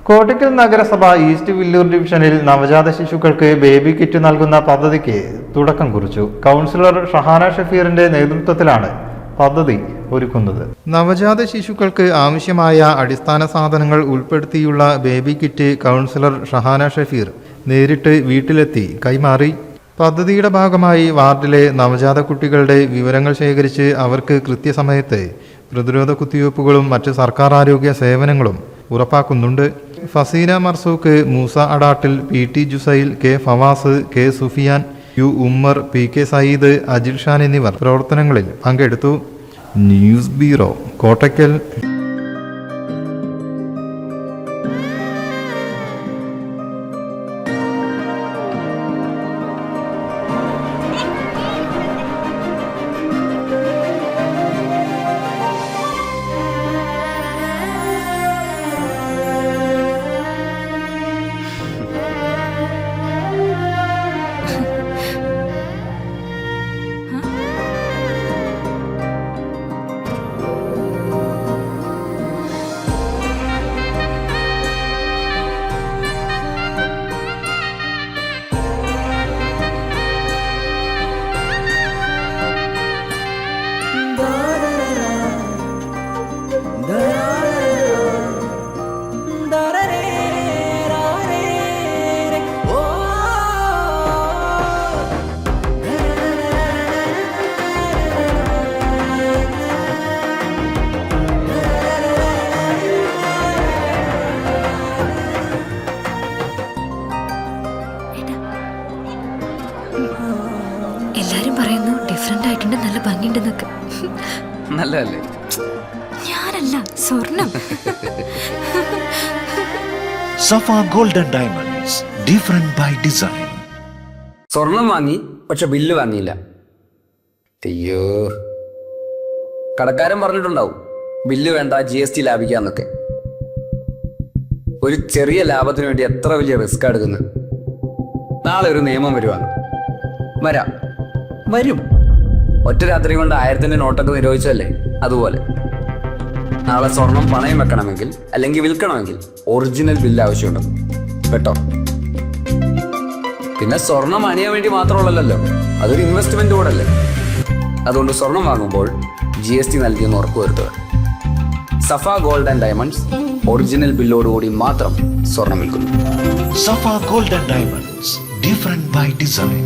കോട്ടയ്ക്കൽ നഗരസഭ ഈസ്റ്റ് വില്ലൂർ ഡിവിഷനിൽ നവജാത ശിശുക്കൾക്ക് ബേബി കിറ്റ് നൽകുന്ന പദ്ധതിക്ക് തുടക്കം കുറിച്ചു. കൗൺസിലർ ഷഹാന ഷഫീറിന്റെ നേതൃത്വത്തിലാണ് പദ്ധതി ഒരുക്കുന്നത്. നവജാത ശിശുക്കൾക്ക് ആവശ്യമായ അടിസ്ഥാന സാധനങ്ങൾ ഉൾപ്പെടുത്തിയുള്ള baby kit councillor Shahana Shafeer നേരിട്ട് വീട്ടിലെത്തി കൈമാറി. പദ്ധതിയുടെ ഭാഗമായി വാർഡിലെ നവജാത കുട്ടികളുടെ വിവരങ്ങൾ ശേഖരിച്ച് അവർക്ക് കൃത്യസമയത്ത് പ്രതിരോധ കുത്തിവയ്പ്പുകളും മറ്റ് സർക്കാർ ആരോഗ്യ സേവനങ്ങളും ഉറപ്പാക്കുന്നുണ്ട്. Faseena Marzook, Moosa Adattil, PT Jusail, K Fawas, K Sufiyan, U Ummer, PK Sayyid, Ajil Shan എന്നിവർ പ്രവർത്തനങ്ങളിൽ പങ്കെടുത്തു. News bureau, Kottakkal. എല്ലാരും പറയുന്നു ഡിഫറെന്റ് ആയിട്ടുണ്ട്, നല്ല ഭംഗിയുണ്ടെന്നൊക്കെ. നല്ലതല്ലേ? ഞാനല്ല, സ്വർണം. Safa golden diamonds, different by design. സ്വർണം വാങ്ങി, പക്ഷെ ബില്ല് വാങ്ങിയില്ല. അയ്യോ, കടക്കാരൻ പറഞ്ഞിട്ടുണ്ടാവും ബില്ല് വേണ്ട, GST ലാഭിക്കാന്നൊക്കെ. ഒരു ചെറിയ ലാഭത്തിന് വേണ്ടി എത്ര വലിയ റിസ്ക് എടുക്കുന്നത്. നാളെ ഒരു നിയമം വരുവാണ്. വരും. ഒറ്റ രാത്രി കൊണ്ട് 1000-ന്റെ നോട്ടൊക്കെ നിരോധിച്ചല്ലേ, അതുപോലെ നാളെ സ്വർണം പണയം വെക്കണമെങ്കിൽ അല്ലെങ്കിൽ വിൽക്കണമെങ്കിൽ ഒറിജിനൽ ബില്ല് ആവശ്യമുണ്ട് കേട്ടോ. പിന്നെ സ്വർണം അണിയാൻ വേണ്ടി മാത്രമുള്ളല്ലോ, അതൊരു ഇൻവെസ്റ്റ്മെന്റ് കൂടെ അല്ലേ. അതുകൊണ്ട് സ്വർണം വാങ്ങുമ്പോൾ GST നൽകിയെന്ന് ഉറപ്പുവരുത്തുക. Safa gold and diamonds original ബില്ലോടുകൂടി മാത്രം സ്വർണം വിൽക്കുന്നു. Safa golden diamonds, different by design.